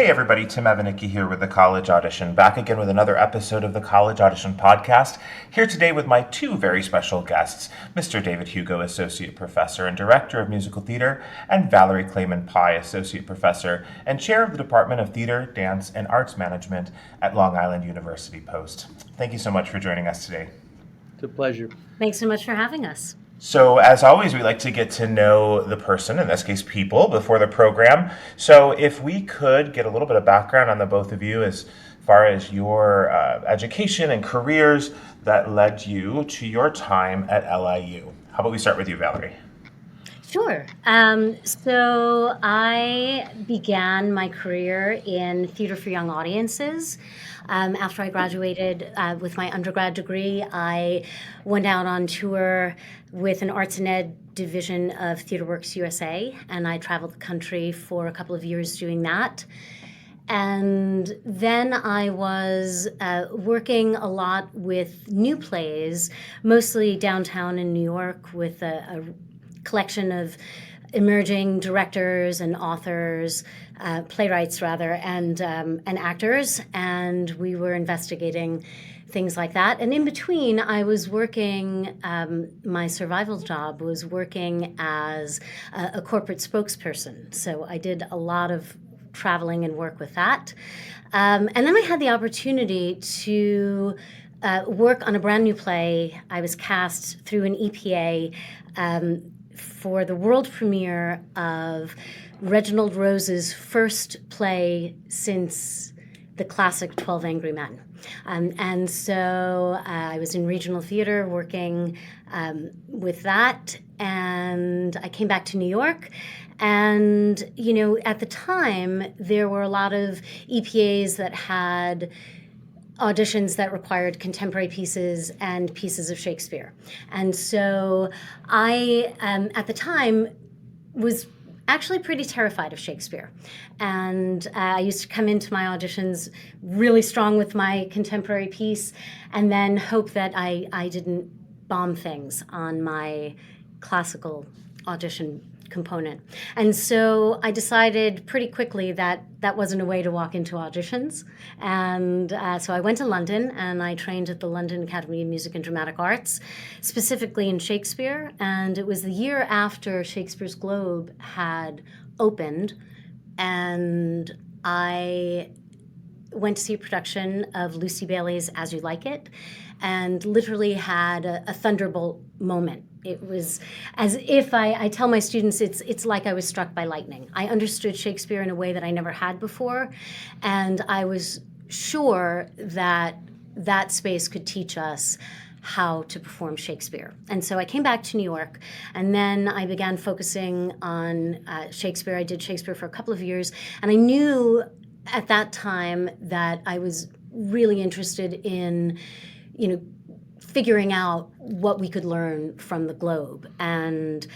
everybody, Tim Evanicki here with the College Audition, back again with another episode of the College Audition podcast. Here today with my two very special guests, Mr. David Hugo, Associate Professor and Director of Musical Theater, and Valerie Pye, Associate Professor and Chair of the Department of Theater, Dance, and Arts Management at Long Island University Post. Thank you so much for joining us today. It's a pleasure. Thanks so much for having us. So, as always, we like to get to know the person, in this case people, before the program. So if we could get a little bit of background on the both of you as far as your education and careers that led you to your time at LIU. How about we start with you, Valerie? Sure. So I began my career in theater for young audiences. After I graduated with my undergrad degree, I went out on tour with an arts and ed division of TheaterWorks USA, and I traveled the country for a couple of years doing that. And then I was working a lot with new plays, mostly downtown in New York, with a collection of emerging directors and authors, playwrights rather, and actors, and we were investigating things like that. And in between, I was working, my survival job was working as a corporate spokesperson. So I did a lot of traveling and work with that. And then I had the opportunity to work on a brand new play. I was cast through an EPA for the world premiere of Reginald Rose's first play since the classic 12 Angry Men. And so I was in regional theater working with that, and I came back to New York. And, you know, at the time, there were a lot of EPAs that had auditions that required contemporary pieces and pieces of Shakespeare. And so I, at the time, was actually pretty terrified of Shakespeare. And I used to come into my auditions really strong with my contemporary piece and then hope that I didn't bomb things on my classical audition component. And so I decided pretty quickly that that wasn't a way to walk into auditions. And so I went to London and I trained at the London Academy of Music and Dramatic Arts, specifically in Shakespeare. And it was the year after Shakespeare's Globe had opened, and I went to see a production of Lucy Bailey's As You Like It, and literally had a thunderbolt moment. It was as if I tell my students it's like I was struck by lightning. I understood Shakespeare in a way that I never had before, and I was sure that that space could teach us how to perform Shakespeare. And so I came back to New York, and then I began focusing on Shakespeare. I did Shakespeare for a couple of years, and I knew at that time that I was really interested in, you know, figuring out what we could learn from the Globe. And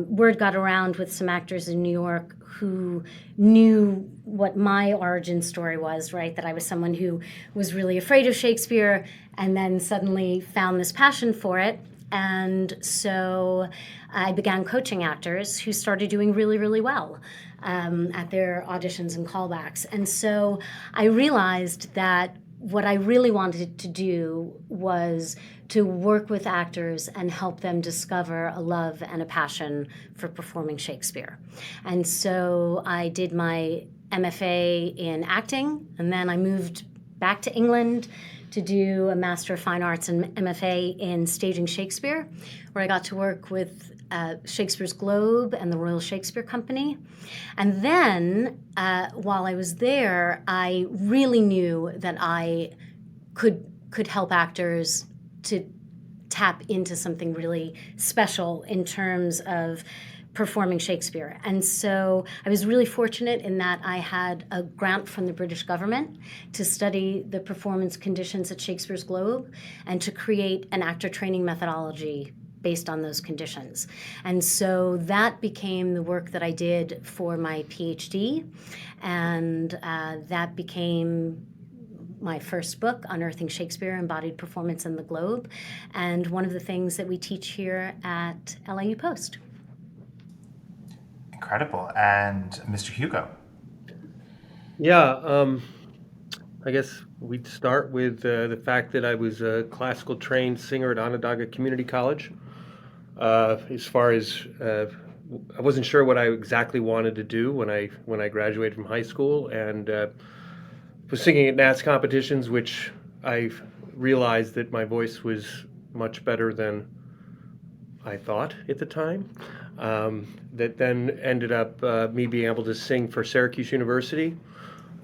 word got around with some actors in New York who knew what my origin story was, right? That I was someone who was really afraid of Shakespeare and then suddenly found this passion for it. And so I began coaching actors who started doing really, really well at their auditions and callbacks. And so I realized that what I really wanted to do was to work with actors and help them discover a love and a passion for performing Shakespeare. And so I did my MFA in acting, and then I moved back to England to do a Master of Fine Arts and MFA in staging Shakespeare, where I got to work with Shakespeare's Globe and the Royal Shakespeare Company. And then, while I was there, I really knew that I could help actors to tap into something really special in terms of performing Shakespeare. And so I was really fortunate in that I had a grant from the British government to study the performance conditions at Shakespeare's Globe and to create an actor training methodology based on those conditions. And so that became the work that I did for my PhD, and that became my first book, Unearthing Shakespeare, Embodied Performance in the Globe, and one of the things that we teach here at LIU Post. Incredible. And Mr. Hugo? Yeah, I guess we'd start with the fact that I was a classical trained singer at Onondaga Community College. As far as I wasn't sure what I exactly wanted to do when I graduated from high school, and was singing at Nats competitions, which I realized that my voice was much better than I thought at the time. That then ended up me being able to sing for Syracuse University,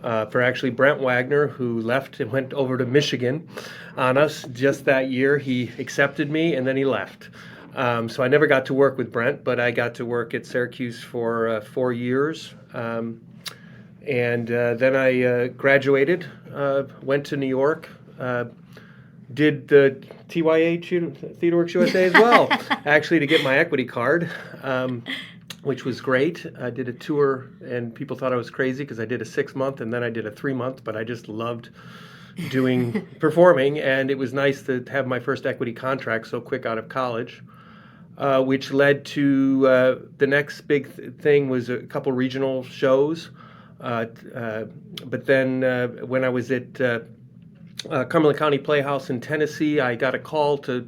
for actually Brent Wagner, who left and went over to Michigan on us just that year. He accepted me and then he left. So I never got to work with Brent, but I got to work at Syracuse for 4 years. And then I graduated, went to New York, did the TheaterWorks USA as well, actually, to get my equity card, which was great. I did a tour, and people thought I was crazy because I did a 6 month and then I did a 3 month, but I just loved doing performing, and it was nice to have my first equity contract so quick out of college. Which led to the next big thing was a couple regional shows. But then when I was at Cumberland County Playhouse in Tennessee, I got a call to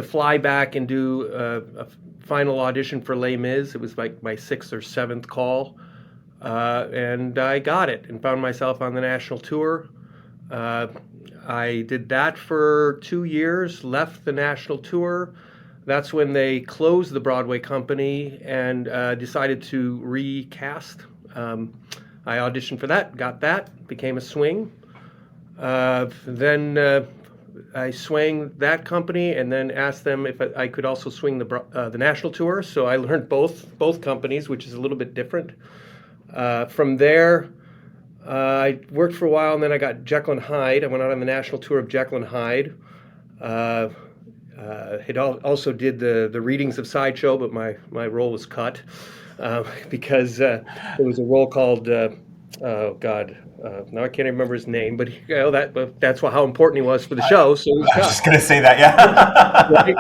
fly back and do a final audition for Les Mis. It was like my sixth or seventh call, and I got it and found myself on the national tour. Uh, I did that for 2 years, left the national tour. That's when they closed the Broadway company and decided to recast. I auditioned for that, got that, became a swing. Then I swang that company, and then asked them if I could also swing the national tour. So I learned both companies, which is a little bit different. From there, I worked for a while, and then I got Jekyll and Hyde. I went out on the national tour of Jekyll and Hyde. It also did the readings of Sideshow, but my role was cut because there was a role called oh God, now I can't remember his name, but that's how important he was for the show, so he was I was cut. just going to say that, Right?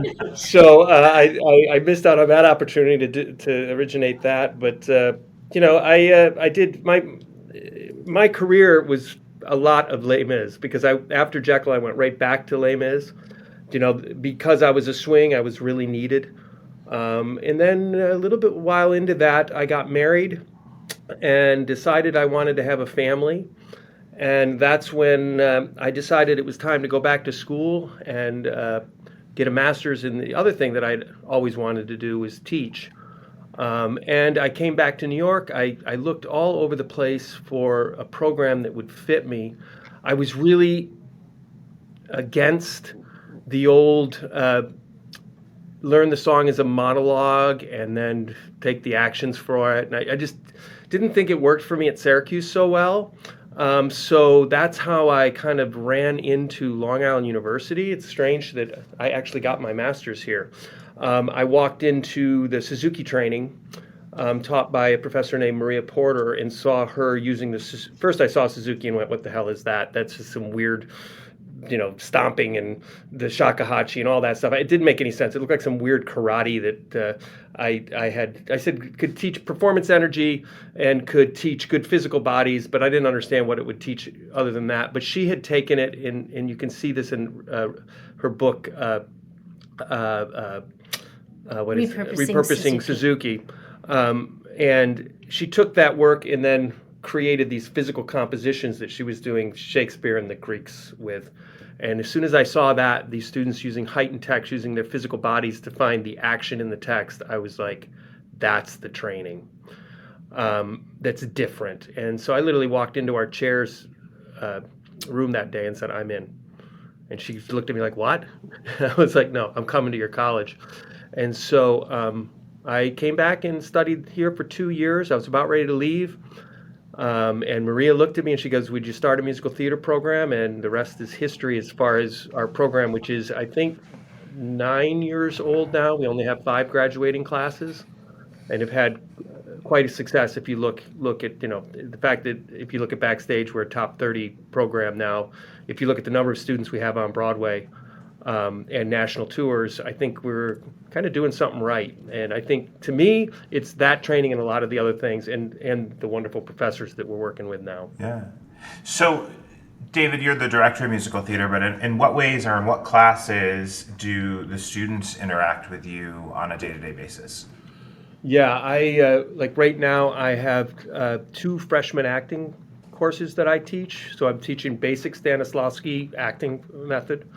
yeah. So I missed out on that opportunity to originate that, but I did my career was a lot of Les Mis because after Jekyll I went right back to Les Mis. Because I was a swing, I was really needed. And then a little bit while into that, I got married and decided I wanted to have a family. And that's when I decided it was time to go back to school and get a master's. And the other thing that I'd always wanted to do was teach. And I came back to New York. I looked all over the place for a program that would fit me. I was really against the old learn the song as a monologue and then take the actions for it. And I just didn't think it worked for me at Syracuse so well. So that's how I kind of ran into Long Island University. It's strange that I actually got my master's here. I walked into the Suzuki training taught by a professor named Maria Porter and saw her using this. First, I saw Suzuki and went, "What the hell is that? That's just some weird, stomping and the shakuhachi and all that stuff." It didn't make any sense. It looked like some weird karate that I said could teach performance energy and could teach good physical bodies, but I didn't understand what it would teach other than that. But she had taken it, and you can see this in her book, what is it? Repurposing Suzuki. And she took that work and then created these physical compositions that she was doing Shakespeare and the Greeks with. And as soon as I saw that, these students using heightened text, using their physical bodies to find the action in the text, I was like, that's the training. That's different. And so I literally walked into our chair's room that day and said, "I'm in." And she looked at me like, "What?" I was like, "No, I'm coming to your college." And so I came back and studied here for 2 years. I was about ready to leave. And Maria looked at me and she goes, "Would you start a musical theater program?" And the rest is history as far as our program, which is, I think, 9 years old now. We only have 5 graduating classes and have had quite a success. If you look at the fact that if you look at Backstage, we're a top 30 program now. If you look at the number of students we have on Broadway, and national tours, I think we're kind of doing something right. And I think, to me, it's that training and a lot of the other things, and the wonderful professors that we're working with now. Yeah. So, David, you're the director of musical theater, but in what ways or in what classes do the students interact with you on a day-to-day basis? Yeah, I like right now I have 2 freshman acting courses that I teach. So I'm teaching basic Stanislavski acting method,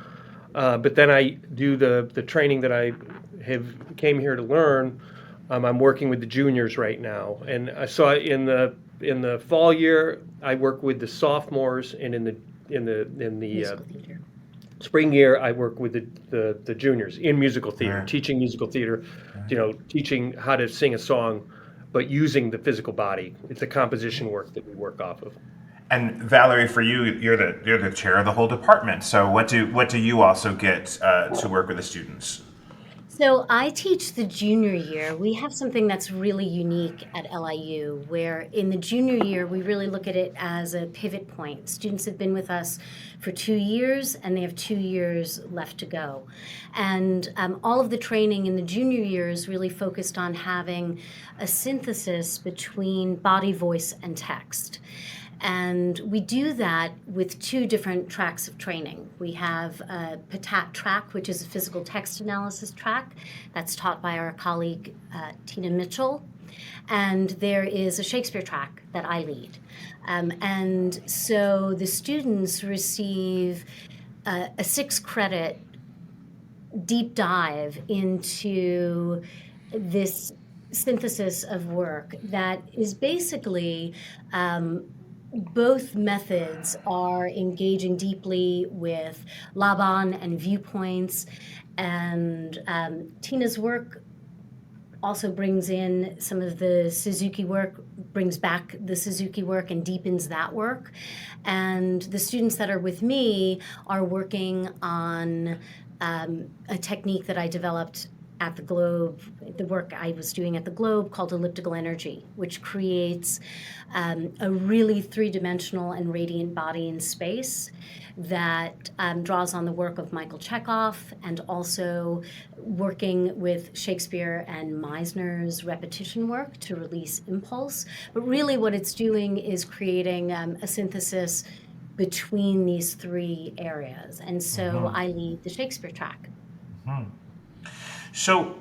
but then I do the training that I have came here to learn. I'm working with the juniors right now, and so in the fall year I work with the sophomores, and in the Musical theater. spring year I work with the juniors in musical theater, Right. teaching musical theater, teaching how to sing a song, but using the physical body. It's a composition work that we work off of. And Valerie, for you, you're the chair of the whole department. So what do you also get to work with the students? So I teach the junior year. We have something that's really unique at LIU, where in the junior year, we really look at it as a pivot point. Students have been with us for 2 years, and they have 2 years left to go. And all of the training in the junior year is really focused on having a synthesis between body, voice, and text. And we do that with 2 different tracks of training. We have a PATAT track, which is a physical text analysis track that's taught by our colleague Tina Mitchell. And there is a Shakespeare track that I lead. And so the students receive a 6-credit deep dive into this synthesis of work that is basically both methods are engaging deeply with Laban and viewpoints, and Tina's work also brings in some of the Suzuki work, brings back the Suzuki work and deepens that work. And the students that are with me are working on a technique that I developed at the Globe, the work I was doing at the Globe called elliptical energy, which creates a really 3-dimensional and radiant body in space that draws on the work of Michael Chekhov, and also working with Shakespeare and Meisner's repetition work to release impulse. But really what it's doing is creating a synthesis between these 3 areas. And so I lead the Shakespeare track. So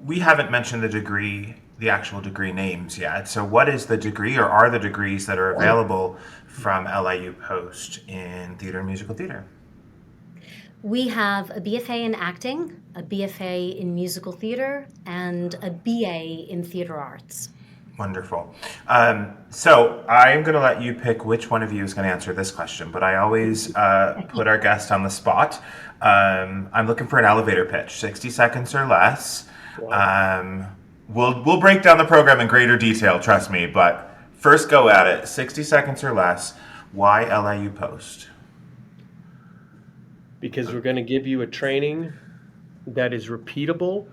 we haven't mentioned the actual degree names yet. So what is the degree, or are the degrees that are available from LIU Post in theater and musical theater? We have a BFA in acting, a BFA in musical theater, and a BA in theater arts. Wonderful. So I'm going to let you pick which one of you is going to answer this question, but I always put our guest on the spot. I'm looking for an elevator pitch, 60 seconds or less. We'll break down the program in greater detail, trust me, but first go at it, 60 seconds or less. Why LIU Post? Because we're going to give you a training that is repeatable,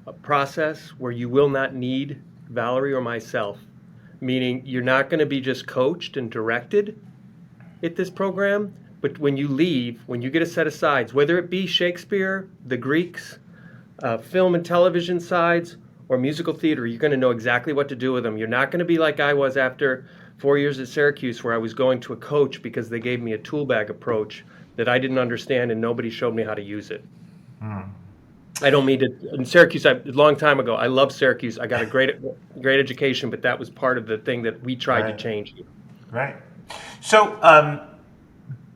a process where you will not need Valerie or myself, meaning you're not going to be just coached and directed at this program, but when you leave, when you get a set of sides, whether it be Shakespeare, the Greeks, film and television sides, or musical theater, you're going to know exactly what to do with them. You're not going to be like I was after 4 years at Syracuse, where I was going to a coach because they gave me a tool bag approach that I didn't understand and nobody showed me how to use it. I don't mean to, in Syracuse, a long time ago, I love Syracuse. I got a great education, but that was part of the thing that we tried to change. Right. So,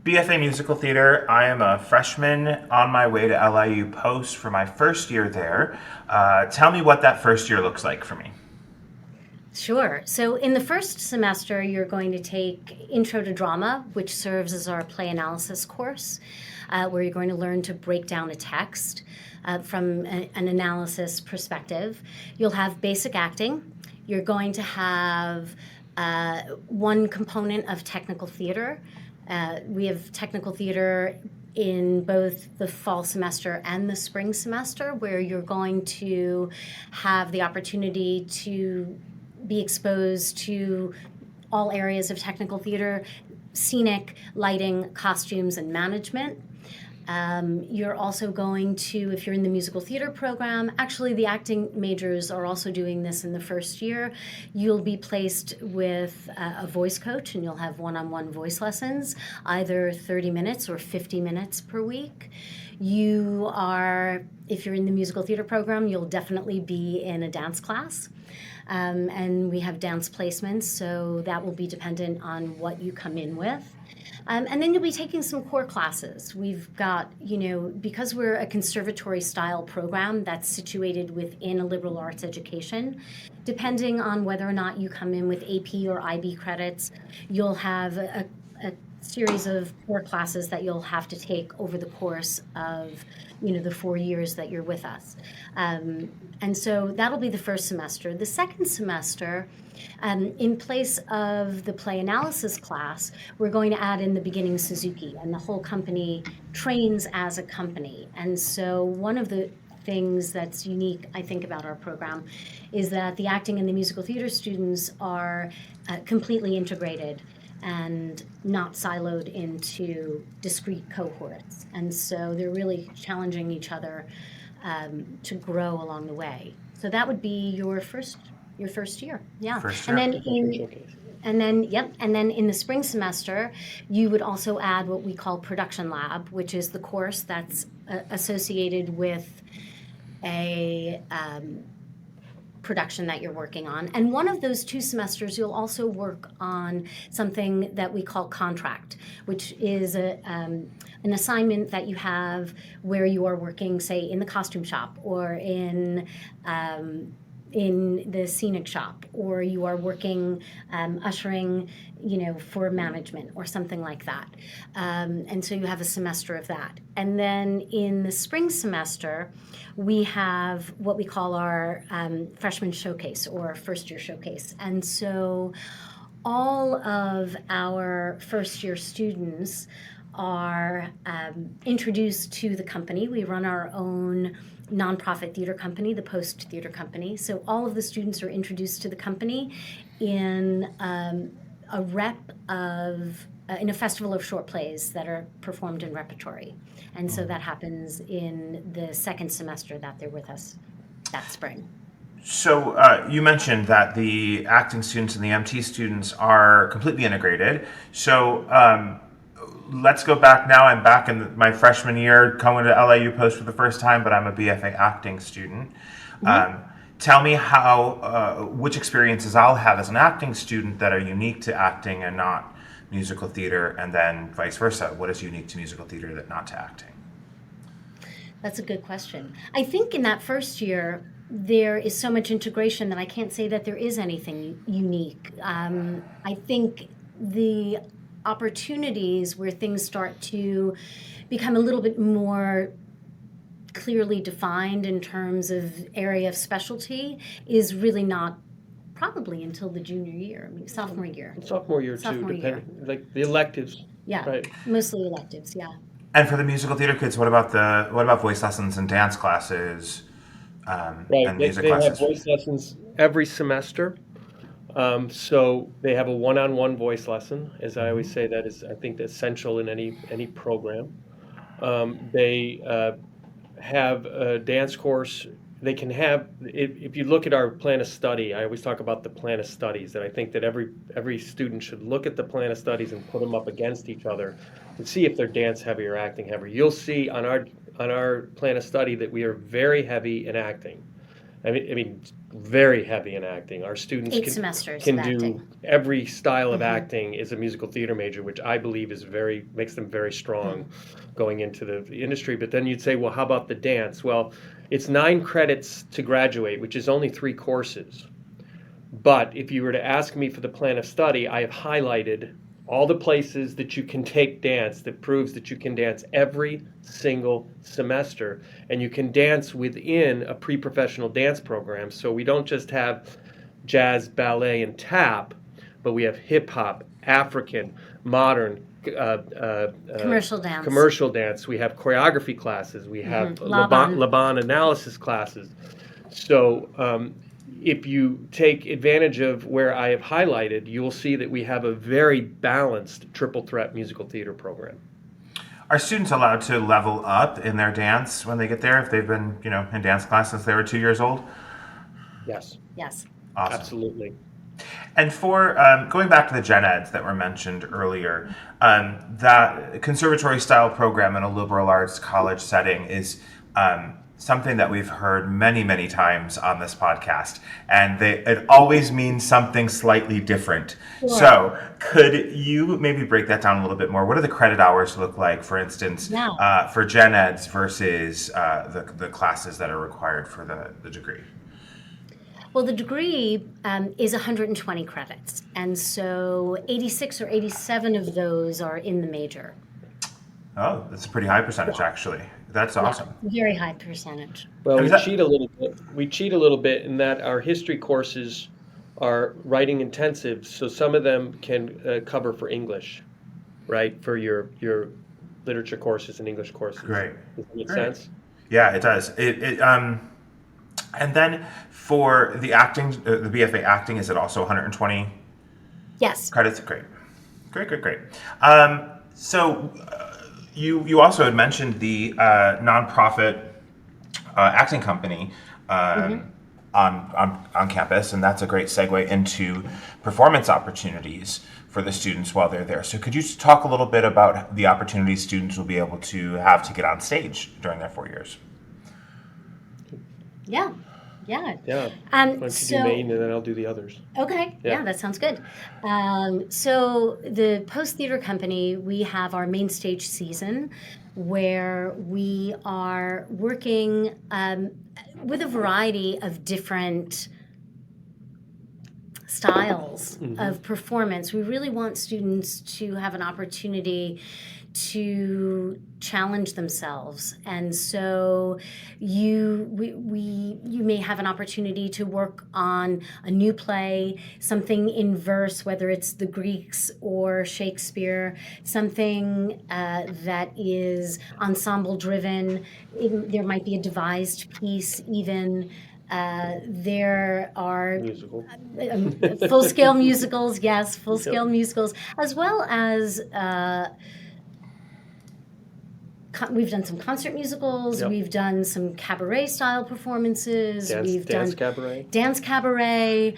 BFA Musical Theater, I am a freshman on my way to LIU Post for my first year there. Tell me what that first year looks like for me. Sure. So in the first semester, you're going to take Intro to Drama, which serves as our play analysis course, where you're going to learn to break down a text from an analysis perspective. You'll have basic acting. You're going to have one component of technical theater. We have technical theater in both the fall semester and the spring semester, where you're going to have the opportunity to be exposed to all areas of technical theater: scenic, lighting, costumes, and management. You're also going to, if you're in the musical theater program, actually the acting majors are also doing this in the first year. You'll be placed with a voice coach and you'll have one-on-one voice lessons, either 30 minutes or 50 minutes per week. You are, if you're in the musical theater program, you'll definitely be in a dance class. And we have dance placements, so that will be dependent on what you come in with. And then you'll be taking some core classes. We've got, because we're a conservatory style program that's situated within a liberal arts education, depending on whether or not you come in with AP or IB credits, you'll have a series of core classes that you'll have to take over the course of the 4 years that you're with us. And so that'll be the first semester. The second semester, in place of the play analysis class, we're going to add in the beginning Suzuki, and the whole company trains as a company. And so one of the things that's unique, I think, about our program is that the acting and the musical theater students are completely integrated and not siloed into discrete cohorts. And so they're really challenging each other to grow along the way. So that would be your first year. Yeah. First And year. then in the spring semester, you would also add what we call Production Lab, which is the course that's associated with a production that you're working on. And one of those 2 semesters, you'll also work on something that we call contract, which is an assignment that you have where you are working, say, in the costume shop or in the scenic shop, or you are working ushering, for management or something like that. And so you have a semester of that. And then in the spring semester, we have what we call our freshman showcase or first year showcase. And so all of our first year students are introduced to the company. We run our own nonprofit theater company, the Post Theater Company. So all of the students are introduced to the company in in a festival of short plays that are performed in repertory. And so that happens in the second semester that they're with us that spring. So you mentioned that the acting students and the MT students are completely integrated. So let's go back now. I'm back in my freshman year, coming to LIU Post for the first time, but I'm a BFA acting student. Tell me which experiences I'll have as an acting student that are unique to acting and not musical theater, and then vice versa. What is unique to musical theater that not to acting? That's a good question. I think in that first year, there is so much integration that I can't say that there is anything unique. I think the opportunities where things start to become a little bit more clearly defined in terms of area of specialty is really not probably until the junior year, sophomore year. Sophomore year too, depending, like the electives. Yeah, right. Mostly electives, yeah. And for the musical theater kids, what about voice lessons and dance classes and music they classes? have voice lessons every semester. So they have a one-on-one voice lesson. As I always say, that is, I think, essential in any program. They have a dance course. They can have, if you look at our plan of study, I always talk about the plan of studies, and I think that every student should look at the plan of studies and put them up against each other and see if they're dance heavy or acting heavy. You'll see on our plan of study that we are very heavy in acting. I mean, very heavy in acting. Our students 8 semesters can of do acting. every style of acting is a musical theater major, which I believe makes them very strong going into the industry. But then you'd say, well, how about the dance? Well, it's 9 credits to graduate, which is only 3 courses. But if you were to ask me for the plan of study, I have highlighted all the places that you can take dance that proves that you can dance every single semester, and you can dance within a pre-professional dance program. So we don't just have jazz, ballet, and tap, but we have hip hop, African, modern, Commercial dance. Commercial dance. We have choreography classes. We have Laban. Laban analysis classes. So if you take advantage of where I have highlighted, you will see that we have a very balanced triple threat musical theater program. Are students allowed to level up in their dance when they get there if they've been, in dance class since they were 2 years old? Yes, Yes. Awesome. absolutely. And for going back to the gen eds that were mentioned earlier, that conservatory style program in a liberal arts college setting is something that we've heard many, many times on this podcast. And it always means something slightly different. Sure. So, could you maybe break that down a little bit more? What do the credit hours look like, for instance, Yeah. for gen eds versus the classes that are required for the degree? Well, the degree is 120 credits, and so 86 or 87 of those are in the major. Oh, that's a pretty high percentage, actually. That's awesome. Yeah, very high percentage. Well, And we is that- cheat a little bit. We cheat a little bit in that our history courses are writing intensive, so some of them can cover for English, right? For your literature courses and English courses. Great. Does that make Great. sense? Yeah, it does. And then for the acting, the BFA acting, is it also 120 Yes. credits? Great. Great. So you also had mentioned the nonprofit acting company on campus, and that's a great segue into performance opportunities for the students while they're there. So could you talk a little bit about the opportunities students will be able to have to get on stage during their 4 years? Yeah. Yeah. Why don't you do Maine and then I'll do the others. Okay, Yeah. yeah, that sounds good. So the Post Theater Company, we have our main stage season where we are working with a variety of different styles of performance. We really want students to have an opportunity to challenge themselves, and so you may have an opportunity to work on a new play, something in verse, whether it's the Greeks or Shakespeare, something that is ensemble driven. There might be a devised piece even. There are Musical. full-scale musicals, yes, full-scale musicals, as well as we've done some concert musicals. Yep. We've done some cabaret-style performances. We've Dance done cabaret. dance cabaret.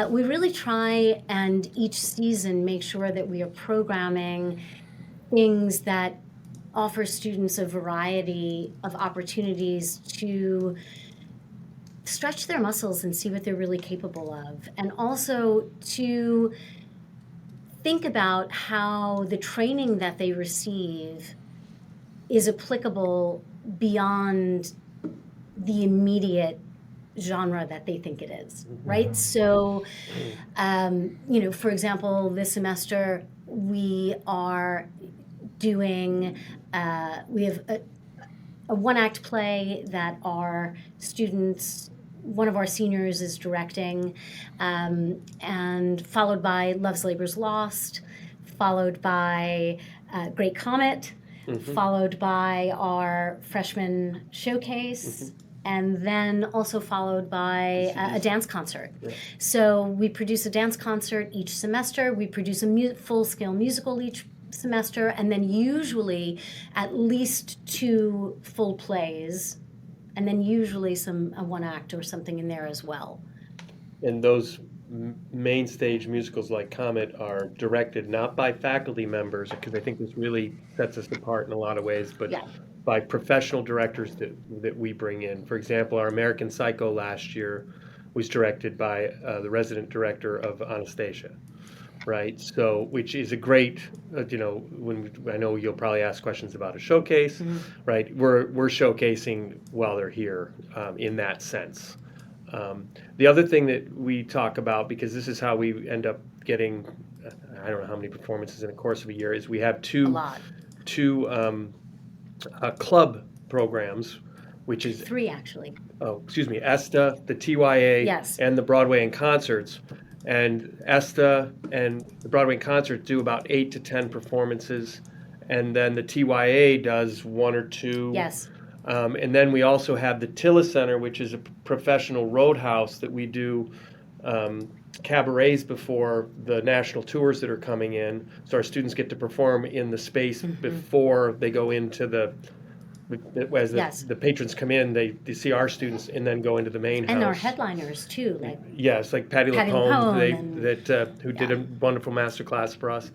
We really try and each season make sure that we are programming things that offer students a variety of opportunities to stretch their muscles and see what they're really capable of, and also to think about how the training that they receive is applicable beyond the immediate genre that they think it is, right? So, for example, this semester we are doing, we have a one-act play that our students, one of our seniors is directing, and followed by Love's Labor's Lost, followed by Great Comet, followed by our freshman showcase, and then also followed by a dance concert. Yeah. So we produce a dance concert each semester. We produce a full-scale musical each semester, and then usually at least 2 full plays, and then usually a one act or something in there as well. And those main stage musicals like Comet are directed not by faculty members, because I think this really sets us apart in a lot of ways, but Yeah. by professional directors that we bring in. For example, our American Psycho last year was directed by the resident director of Anastasia, right? So, which is a great, I know you'll probably ask questions about a showcase, right? We're showcasing while they're here in that sense. The other thing that we talk about, because this is how we end up getting, I don't know how many performances in the course of a year, is we have A two lot. club programs, which is 3 actually. ESTA, the TYA, Yes. and the Broadway and Concerts. And ESTA and the Broadway and Concerts do about 8 to 10 performances, and then the TYA does 1 or 2. Yes. And then we also have the Tilla Center, which is a professional roadhouse that we do cabarets before the national tours that are coming in, so our students get to perform in the space before they go into as Yes. the patrons come in, they see our students and then go into the main And our house. headliners too, like Yes, like Patty Patty LaPone, LaPone who did yeah. a wonderful master class for us.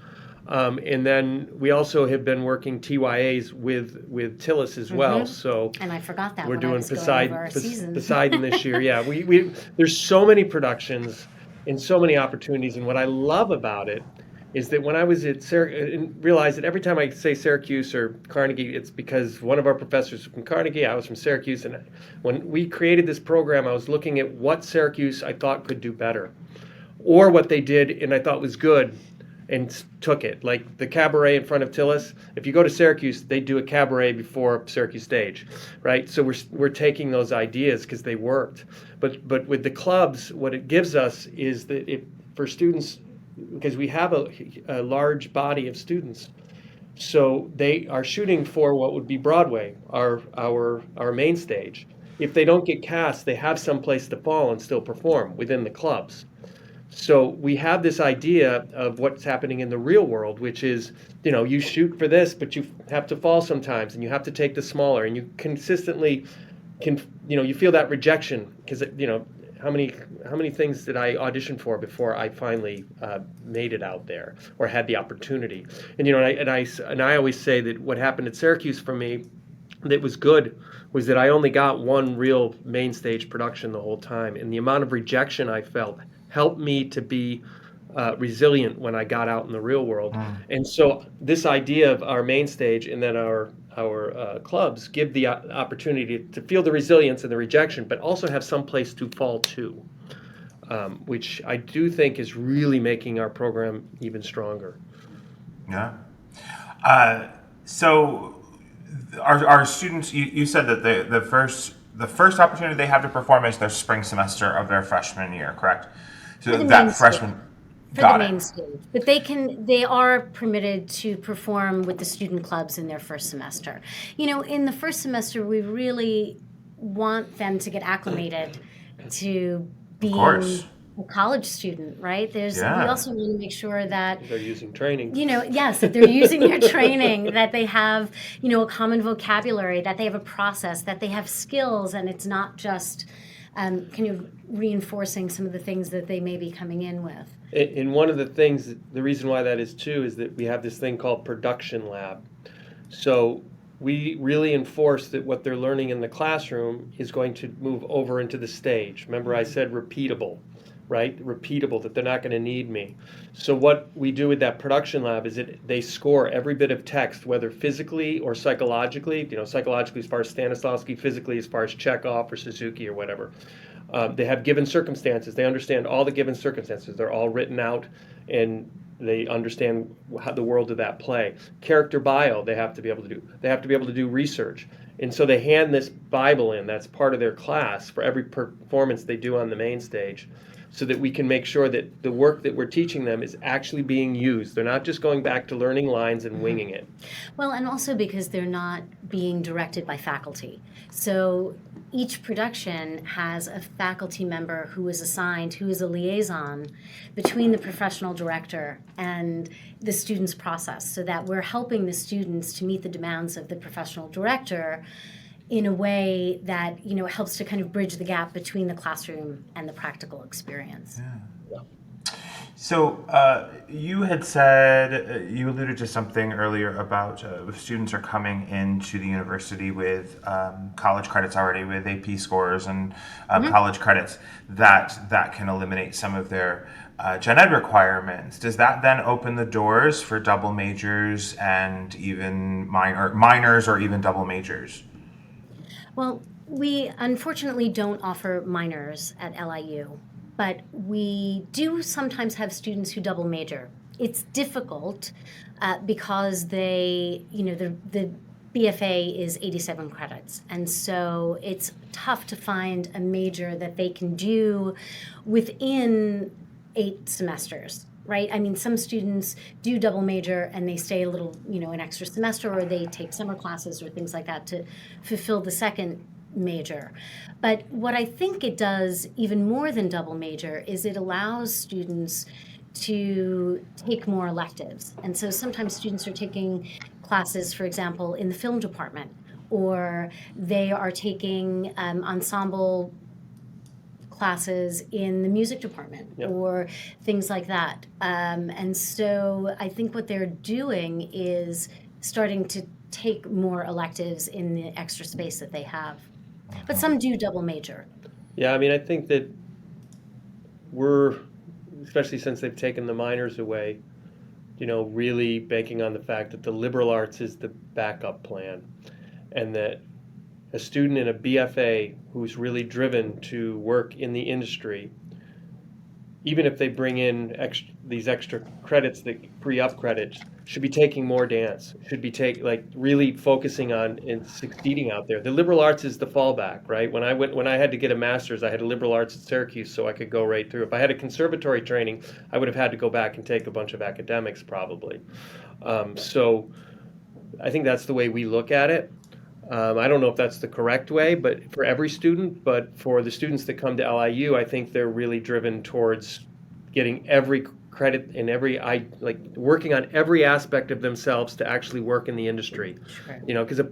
And then we also have been working TYAs with Tillis as well. So And I forgot that we're when I doing was going over our seasons. Poseidon this year. Yeah, we there's so many productions and so many opportunities. And what I love about it is that when I was at and realized that every time I say Syracuse or Carnegie, it's because one of our professors was from Carnegie, I was from Syracuse, and when we created this program, I was looking at what Syracuse I thought could do better, or what they did and I thought was good, and took it. Like the cabaret in front of Tillis. If you go to Syracuse, they do a cabaret before Syracuse stage, right? So we're taking those ideas because they worked. But with the clubs, what it gives us is that for students, because we have a large body of students, so they are shooting for what would be Broadway, our main stage. If they don't get cast, they have some place to fall and still perform within the clubs. So we have this idea of what's happening in the real world, which is, you shoot for this, but you have to fall sometimes, and you have to take the smaller, and you consistently you feel that rejection because how many things did I audition for before I finally made it out there or had the opportunity? And I always say that what happened at Syracuse for me that was good was that I only got one real main stage production the whole time, and the amount of rejection I felt helped me to be resilient when I got out in the real world. And so this idea of our main stage and then our clubs give the opportunity to feel the resilience and the rejection, but also have some place to fall to, which I do think is really making our program even stronger. Yeah. So our students, you said that the first opportunity they have to perform is their spring semester of their freshman year, correct? So that freshman. For the main stage, but they are permitted to perform with the student clubs in their first semester. In the first semester, we really want them to get acclimated to being a college student, right? We also want to make sure that they're using training. Yes, that they're using their training, that they have, a common vocabulary, that they have a process, that they have skills, and it's not just kind of reinforcing some of the things that they may be coming in with. And one of the things, the reason why that is too, is that we have this thing called production lab. So we really enforce that what they're learning in the classroom is going to move over into the stage. Remember I said repeatable, right? Repeatable, that they're not going to need me. So what we do with that production lab is that they score every bit of text, whether physically or psychologically, psychologically as far as Stanislavski, physically as far as Chekhov or Suzuki or whatever. They have given circumstances. They understand all the given circumstances. They're all written out, and they understand how the world of that play. Character bio, they have to be able to do. They have to be able to do research. And so they hand this Bible in. That's part of their class for every performance they do on the main stage, so that we can make sure that the work that we're teaching them is actually being used. They're not just going back to learning lines and winging it. Well, and also because they're not being directed by faculty. So each production has a faculty member who is assigned, who is a liaison between the professional director and the student's process, so that we're helping the students to meet the demands of the professional director in a way that helps to kind of bridge the gap between the classroom and the practical experience. Yeah. So you had said, you alluded to something earlier about students are coming into the university with college credits already, with AP scores and college credits that can eliminate some of their gen ed requirements. Does that then open the doors for double majors and even minors or even double majors? Well, we unfortunately don't offer minors at LIU, but we do sometimes have students who double major. It's difficult because the BFA is 87 credits, and so it's tough to find a major that they can do within 8 semesters. Right? I mean, some students do double major and they stay a little, an extra semester, or they take summer classes or things like that to fulfill the second major. But what I think it does even more than double major is it allows students to take more electives. And so sometimes students are taking classes, for example, in the film department, or they are taking ensemble classes in the music department, Yep. or things like that. And so I think what they're doing is starting to take more electives in the extra space that they have. But some do double major. Yeah, I mean, I think that we're, especially since they've taken the minors away, really banking on the fact that the liberal arts is the backup plan, and that a student in a BFA who's really driven to work in the industry, even if they bring in these extra credits, that pre-up credits, should be taking more dance, should be really focusing on and succeeding out there. The liberal arts is the fallback, right? When I had to get a master's, I had a liberal arts at Syracuse, so I could go right through. If I had a conservatory training, I would have had to go back and take a bunch of academics probably. So I think that's the way we look at it. I don't know if that's the correct way, but for every student, but for the students that come to LIU, I think they're really driven towards getting every credit and working on every aspect of themselves to actually work in the industry. Sure. Because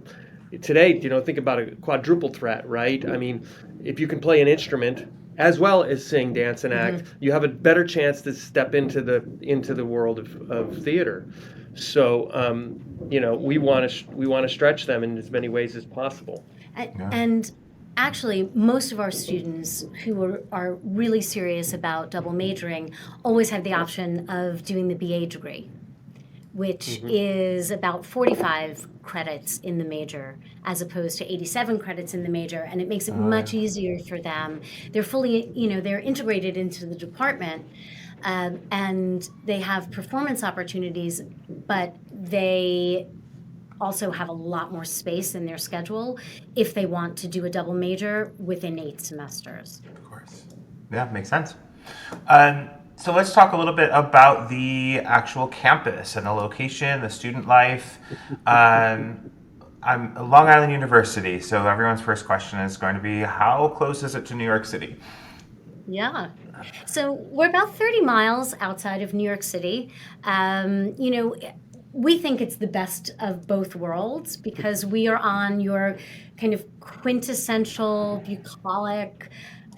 today, think about a quadruple threat, right? I mean, if you can play an instrument as well as sing, dance, and act, you have a better chance to step into the world of theater. So, we want to stretch them in as many ways as possible. And actually, most of our students who are really serious about double majoring always have the option of doing the BA degree, which is about 45 credits in the major as opposed to 87 credits in the major, and it makes it much easier for them. They're fully, they're integrated into the department. And they have performance opportunities, but they also have a lot more space in their schedule if they want to do a double major within 8 semesters. Of course. Yeah, makes sense. So let's talk a little bit about the actual campus and the location, the student life. I'm Long Island University, so everyone's first question is going to be, how close is it to New York City? Yeah. So we're about 30 miles outside of New York City. We think it's the best of both worlds because we are on your kind of quintessential, bucolic,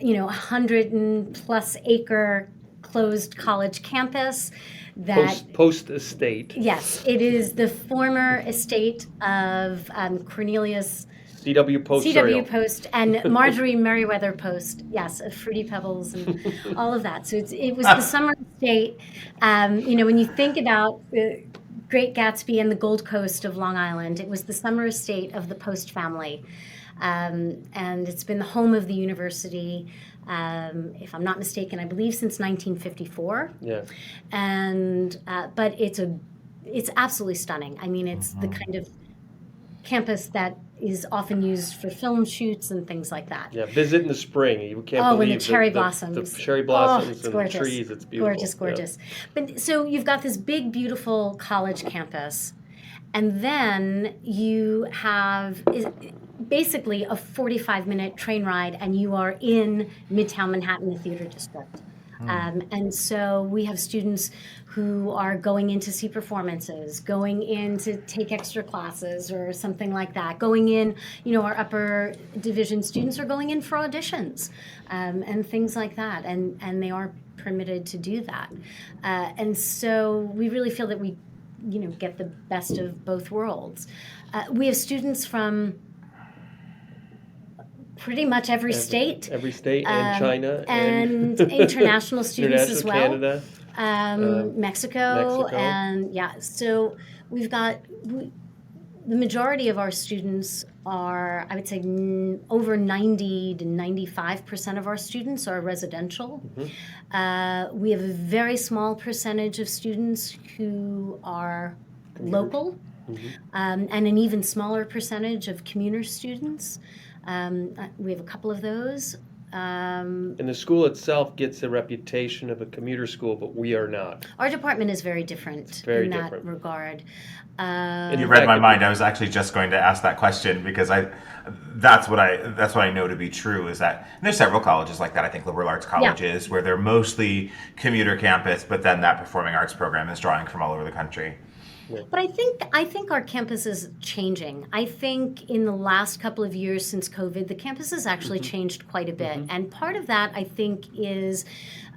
100+ acre closed college campus. Post estate. Yes, it is the former estate of Cornelius C.W. Post. C.W. Post and Marjorie Merriweather Post, yes, of Fruity Pebbles and all of that. So it was the summer estate. When you think about the Great Gatsby and the Gold Coast of Long Island, it was the summer estate of the Post family. And it's been the home of the university, if I'm not mistaken, I believe since 1954. Yeah. And but it's absolutely stunning. I mean, it's the kind of campus that is often used for film shoots and things like that. Yeah, visit in the spring. You can't when believe the cherry blossoms. The cherry blossoms it's and gorgeous. the trees. It's beautiful. Gorgeous. Yeah. But so you've got this big, beautiful college campus, and then you have basically a 45-minute train ride, and you are in Midtown Manhattan, the theater district. And so we have students who are going in to see performances, going in to take extra classes or something like that, going in, our upper division students are going in for auditions and things like that. And they are permitted to do that. And so we really feel that we, get the best of both worlds. We have students from pretty much every state. Every state, and China. And international students as well. Canada. Mexico. And so we've got, the majority of our students are, I would say, over 90 to 95% of our students are residential. We have a very small percentage of students who are local, and an even smaller percentage of commuter students. We have a couple of those. And the school itself gets a reputation of a commuter school, but we are not. Our department is very different Very in different. that regard. You read my mind. I was actually just going to ask that question because that's what I know to be true is that and there's several colleges like that. I think liberal arts colleges where they're mostly commuter campus, but then that performing arts program is drawing from all over the country. But I think our campus is changing. I think in the last couple of years since COVID, the campus has actually changed quite a bit. And part of that, I think, is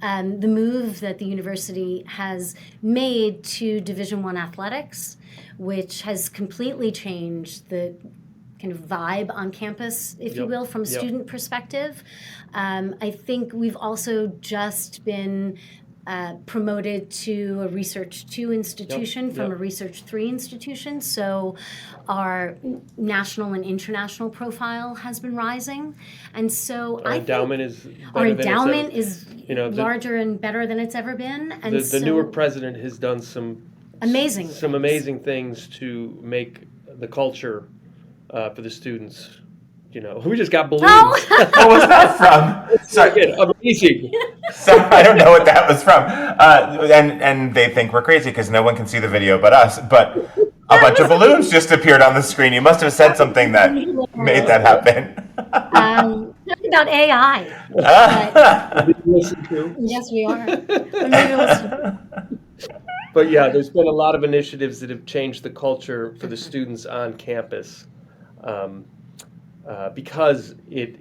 the move that the university has made to Division I athletics, which has completely changed the kind of vibe on campus, if you will, from a student perspective. I think we've also just been promoted to a Research 2 institution from a Research 3 institution. So our national and international profile has been rising. And so our endowment is larger and better than it's ever been. And the newer president has done some amazing things to make the culture for the students. We just got balloons. Oh. What was that from? Sorry. Amazing. So I don't know what that was from. And they think we're crazy because no one can see the video but us. But a bunch of balloons just appeared on the screen. You must have said something that made that happen. Talking about AI. Yes, we are. But yeah, there's been a lot of initiatives that have changed the culture for the students on campus. Because it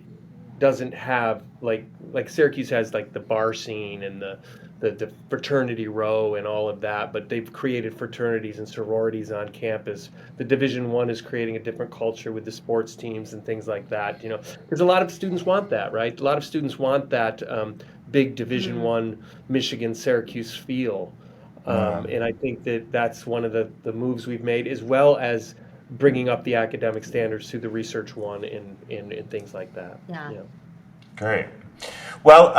doesn't have like Syracuse has like the bar scene and the fraternity row and all of that, but they've created fraternities and sororities on campus. The Division I is creating a different culture with the sports teams and things like that. Because a lot of students want that, right? A lot of students want that big Division I Michigan Syracuse feel, and I think that's one of the moves we've made, as well as bringing up the academic standards through the Research 1 and things like that. Yeah. Great. Well,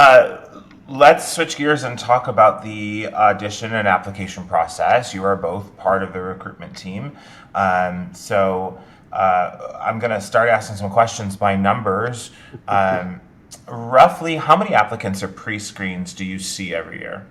let's switch gears and talk about the audition and application process. You are both part of the recruitment team. So I'm going to start asking some questions by numbers. Roughly, how many applicants or pre-screens do you see every year?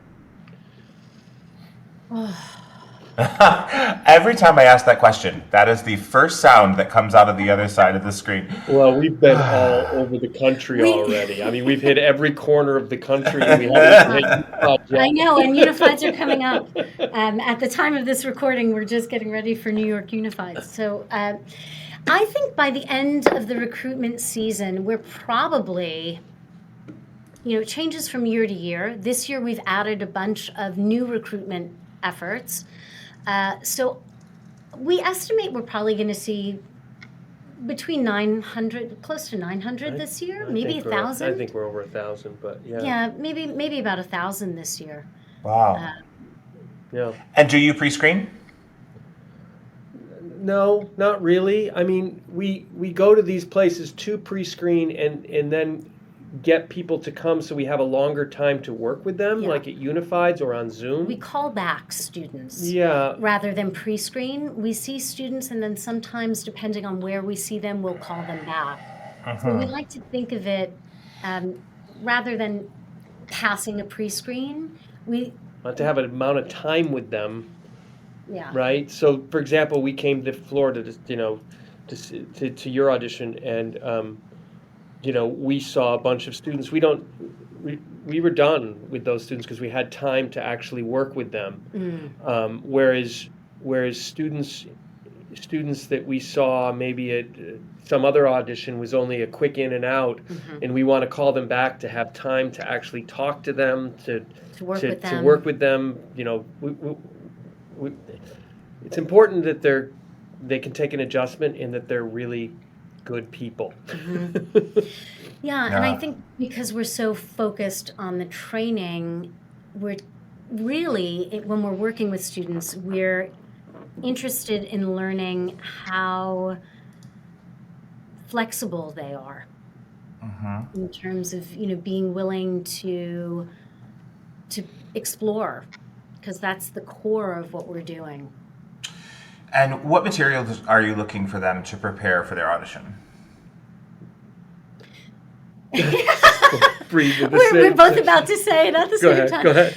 Every time I ask that question, that is the first sound that comes out of the other side of the screen. Well, we've been all over the country already. I mean, we've hit every corner of the country. We haven't hit I know, and Unifieds are coming up. At the time of this recording, we're just getting ready for New York Unifieds. So I think by the end of the recruitment season, we're probably, it changes from year to year. This year, we've added a bunch of new recruitment efforts. So we estimate we're probably going to see between 900, close to 900 this year, maybe 1,000. I think we're over 1,000, but yeah. Yeah, maybe about 1,000 this year. Wow. Yeah. And do you pre-screen? No, not really. I mean, we go to these places to pre-screen and then get people to come so we have a longer time to work with them, like at Unifieds or on Zoom. We call back students. Yeah. Rather than pre-screen. We see students and then sometimes, depending on where we see them, we'll call them back. So we like to think of it rather than passing a pre-screen. We want to have an amount of time with them. Yeah. Right? So, for example, we came to Florida to your audition and we saw a bunch of students. We were done with those students because we had time to actually work with them. Whereas students that we saw maybe at some other audition was only a quick in and out, and we want to call them back to have time to actually talk to them, to work with them. It's important that they can take an adjustment and that they're really good people. Yeah, and I think because we're so focused on the training, we're really, when we're working with students, we're interested in learning how flexible they are in terms of being willing to explore, because that's the core of what we're doing. And what materials are you looking for them to prepare for their audition? Breathe at the we're same both time. about to say it at the Go same ahead. time. Go ahead.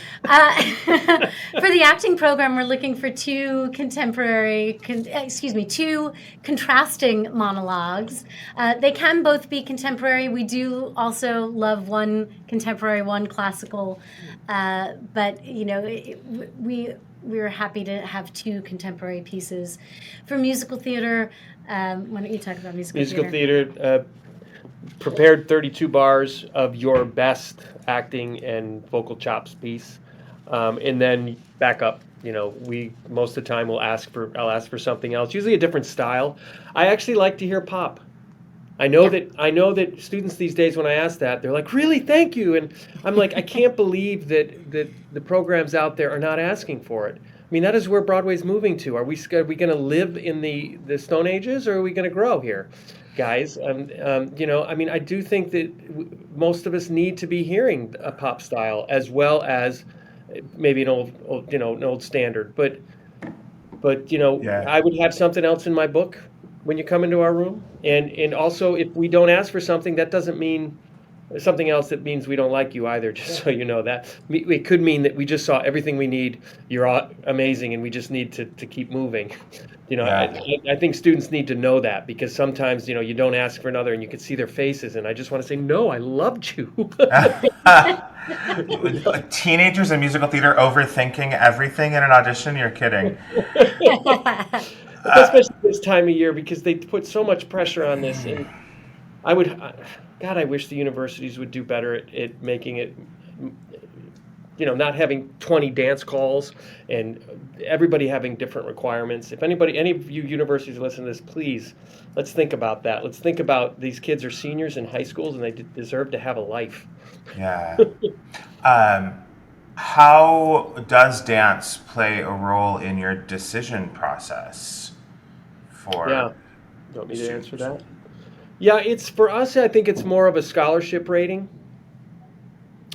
For the acting program, we're looking for two contrasting monologues. They can both be contemporary. We do also love one contemporary, one classical, but we're happy to have two contemporary pieces. For musical theater, why don't you talk about Musical theater. Prepared 32 bars of your best acting and vocal chops piece, and then back up. We most of the time I'll ask for something else, usually a different style. I actually like to hear pop. I know that students these days, when I ask that, they're like, "Really, thank you," and I'm like, I can't believe that the programs out there are not asking for it. I mean, that is where Broadway's moving to. Are we going to live in the Stone Ages, or are we going to grow here, guys? I mean, I do think that most of us need to be hearing a pop style as well as maybe an old standard. But Yeah. I would have something else in my book when you come into our room. And also, if we don't ask for something, that doesn't mean something else. That means we don't like you either, just so you know that. It could mean that we just saw everything we need. You're amazing, and we just need to keep moving. Yeah. I think students need to know that, because sometimes, you don't ask for another and you can see their faces, and I just want to say, no, I loved you. Teenagers in musical theater overthinking everything in an audition? You're kidding. Especially this time of year, because they put so much pressure on this. And God, I wish the universities would do better at making it, not having 20 dance calls and everybody having different requirements. If any of you universities listen to this, please, let's think about that. Let's think about these kids are seniors in high schools, and they deserve to have a life. Yeah. How does dance play a role in your decision process for Yeah. You want me to answer students? that? Yeah, it's for us, I think it's more of a scholarship rating,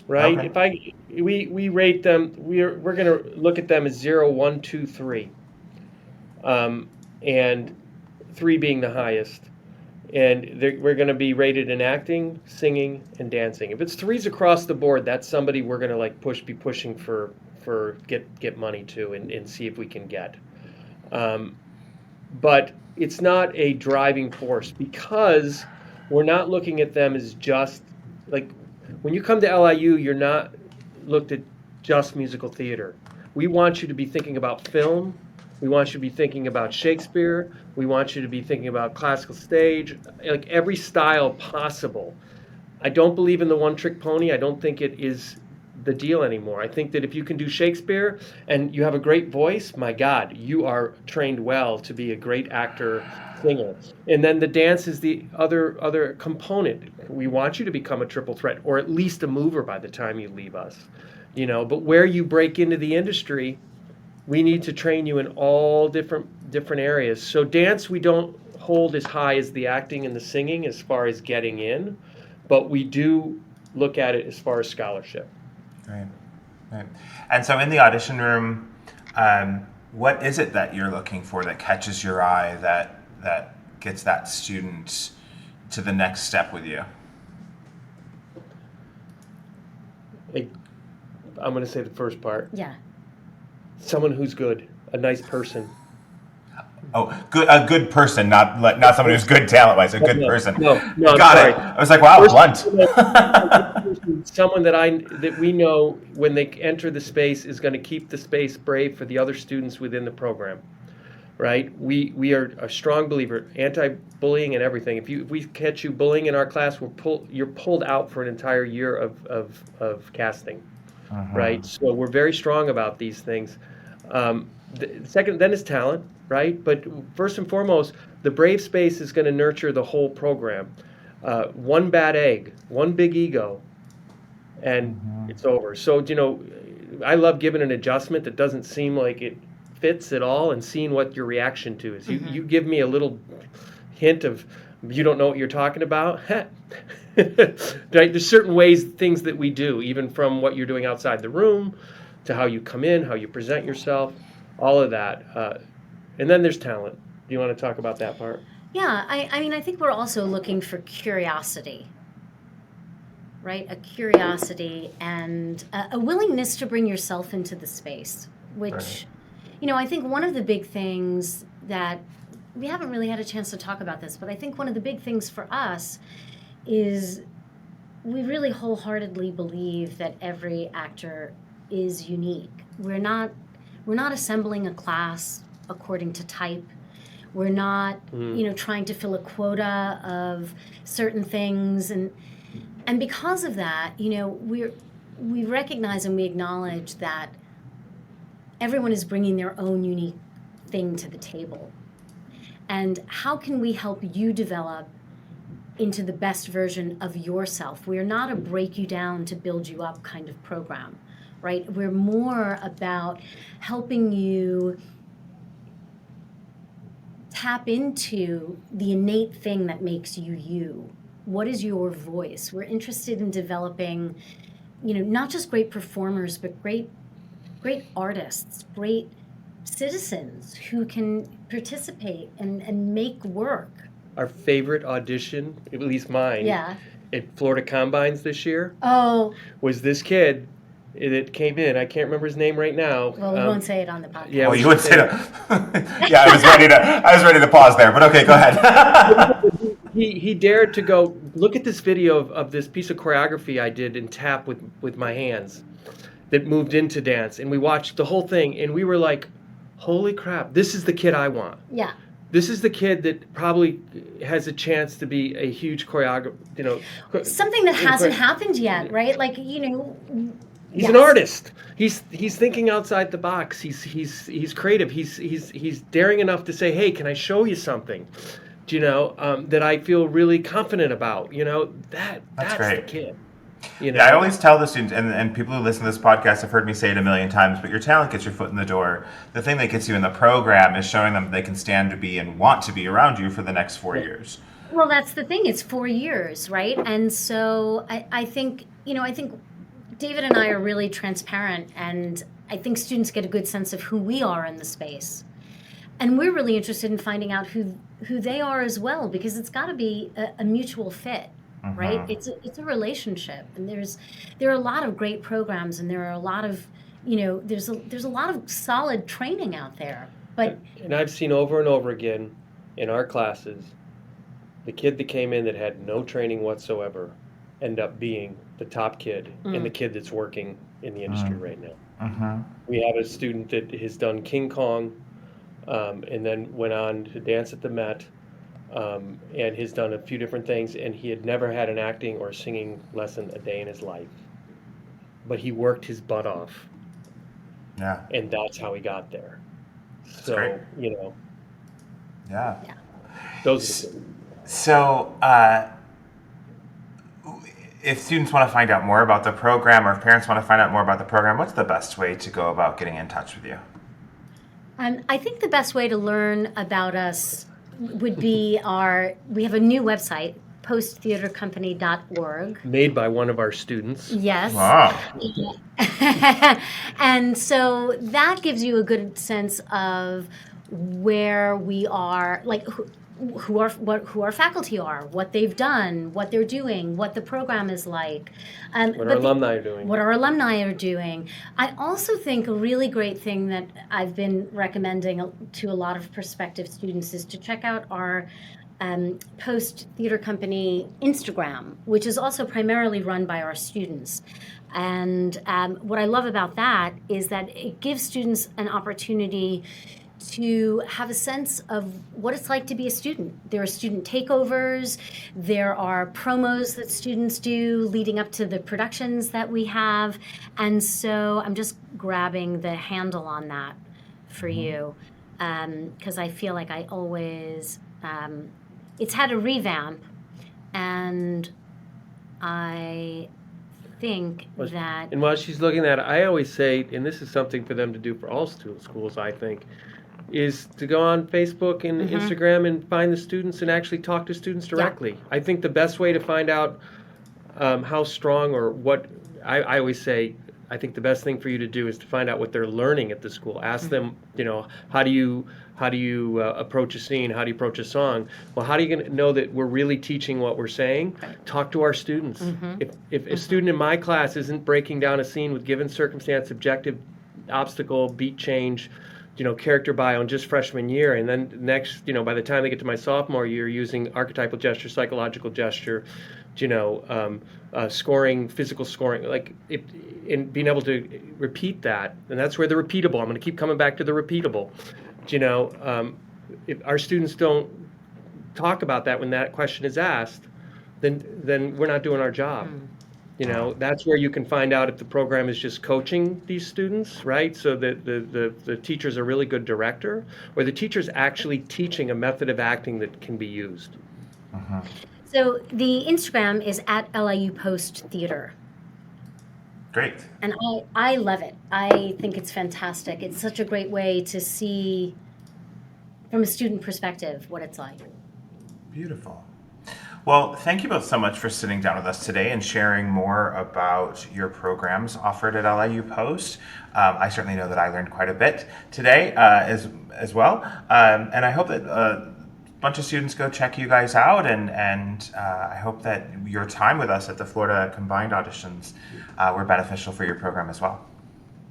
right? Okay. We rate them, we're going to look at them as 0, 1, 2, 3, and 3 being the highest. And we're going to be rated in acting, singing, and dancing. If it's 3s across the board, that's somebody we're going to be pushing for get money to, and see if we can get. But it's not a driving force, because we're not looking at them as just like, when you come to LIU, you're not looked at just musical theater. We want you to be thinking about film. We want you to be thinking about Shakespeare. We want you to be thinking about classical stage, like every style possible. I don't believe in the one-trick pony. I don't think it is the deal anymore. I think that if you can do Shakespeare and you have a great voice, my God, you are trained well to be a great actor, singer. And then the dance is the other component. We want you to become a triple threat, or at least a mover by the time you leave us. But where you break into the industry, we need to train you in all different areas. So dance, we don't hold as high as the acting and the singing as far as getting in, but we do look at it as far as scholarship. Right. Right. And so in the audition room, what is it that you're looking for that catches your eye, that gets that student to the next step with you? I'm going to say the first part. Yeah. Someone who's good, a nice person. Oh, a good person, not someone who's good talent-wise. A good person. No, I'm Got sorry. it. I was like, wow, blunt. Someone that we know when they enter the space is going to keep the space brave for the other students within the program, right? We are a strong believer, anti-bullying and everything. If we catch you bullying in our class, you're pulled out for an entire year of casting, right? So we're very strong about these things. The second, then is talent, right? But first and foremost, the brave space is going to nurture the whole program. One bad egg, one big ego, and it's over. So, I love giving an adjustment that doesn't seem like it fits at all, and seeing what your reaction to is. You give me a little hint of you don't know what you're talking about. Right? There's certain things that we do, even from what you're doing outside the room to how you come in, how you present yourself, all of that. And then there's talent. Do you want to talk about that part? Yeah, I mean, I think we're also looking for curiosity. right? A curiosity and a willingness to bring yourself into the space, which, Right. I think one of the big things that we haven't really had a chance to talk about this, but I think one of the big things for us is we really wholeheartedly believe that every actor is unique. We're not assembling a class according to type. We're not, trying to fill a quota of certain things, and because of that, we recognize and we acknowledge that everyone is bringing their own unique thing to the table. And how can we help you develop into the best version of yourself? We're not a break you down to build you up kind of program, right? We're more about helping you tap into the innate thing that makes you you. What is your voice? We're interested in developing, not just great performers, but great artists, great citizens who can participate and make work. Our favorite audition, at least mine, Yeah. at Florida Combines this year Oh, was this kid that came in. I can't remember his name right now. well, we won't say it on the podcast. Yeah, Well, we you would should say that. Yeah, I was ready to pause there, but okay, go ahead. He dared to go look at this video of this piece of choreography I did in tap with my hands that moved into dance, and we watched the whole thing, and we were like, holy crap, this is the kid I want. Yeah. This is the kid that probably has a chance to be a huge choreographer, Something that hasn't happened yet, right? Like, He's an artist. He's thinking outside the box. He's creative. He's daring enough to say, "Hey, can I show you something?" That I feel really confident about. That's great. the kid. Yeah, I always tell the students, and people who listen to this podcast have heard me say it a million times, but your talent gets your foot in the door. The thing that gets you in the program is showing them they can stand to be and want to be around you for the next 4 years. Well, that's the thing. It's 4 years, right? And so I think David and I are really transparent, and I think students get a good sense of who we are in the space. And we're really interested in finding out who they are as well, because it's got to be a mutual fit, right? It's a relationship, and there are a lot of great programs, and there are a lot of there's a lot of solid training out there. But and I've seen over and over again in our classes, the kid that came in that had no training whatsoever end up being the top kid and the kid that's working in the industry right now. We have a student that has done King Kong, and then went on to dance at the Met, and has done a few different things, and he had never had an acting or singing lesson a day in his life. But he worked his butt off. Yeah. And that's how he got there. So, great. Yeah. yeah. Those are the So, if students want to find out more about the program, or if parents want to find out more about the program, what's the best way to go about getting in touch with you? I think the best way to learn about us would be we have a new website, posttheatercompany.org. made by one of our students. Yes. Wow. And so that gives you a good sense of where we are, like who our faculty are, what they've done, what they're doing, what the program is like. What our alumni are doing. What our alumni are doing. I also think a really great thing that I've been recommending to a lot of prospective students is to check out our Post Theater Company Instagram, which is also primarily run by our students. And what I love about that is that it gives students an opportunity to have a sense of what it's like to be a student. There are student takeovers, there are promos that students do leading up to the productions that we have, and so I'm just grabbing the handle on that for you, because I feel like I always, it's had a revamp, and I think that... And while she's looking at it, I always say, and this is something for them to do for all schools, I think, is to go on Facebook and Instagram and find the students and actually talk to students directly. Yeah. I think the best way to find out how strong or what, I always say, I think the best thing for you to do is to find out what they're learning at the school. Ask them, how do you approach a scene? How do you approach a song? Well, how are you going to know that we're really teaching what we're saying? Talk to our students. If a student in my class isn't breaking down a scene with given circumstance, objective, obstacle, beat change, character bio in just freshman year, and then next, by the time they get to my sophomore year, using archetypal gesture, psychological gesture, scoring, physical scoring, and being able to repeat that, and that's where the repeatable. I'm going to keep coming back to the repeatable. If our students don't talk about that when that question is asked, then we're not doing our job. That's where you can find out if the program is just coaching these students, right? So that the teacher's a really good director, or the teacher's actually teaching a method of acting that can be used. So the Instagram is at LIU Post Theater. Great. And I love it. I think it's fantastic. It's such a great way to see, from a student perspective, what it's like. Beautiful. Well, thank you both so much for sitting down with us today and sharing more about your programs offered at LIU Post. I certainly know that I learned quite a bit today as well. And I hope that a bunch of students go check you guys out. And I hope that your time with us at the Florida Combined Auditions were beneficial for your program as well.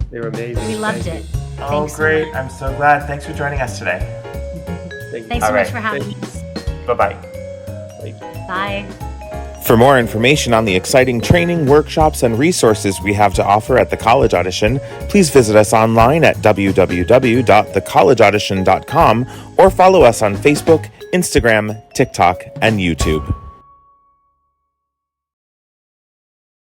They were amazing. We loved it. Oh, Thanks great. So much. I'm so glad. Thanks for joining us today. Thanks so much for having us. Bye-bye. Bye. For more information on the exciting training, workshops, and resources we have to offer at the College Audition, please visit us online at www.thecollegeaudition.com or follow us on Facebook, Instagram, TikTok, and YouTube.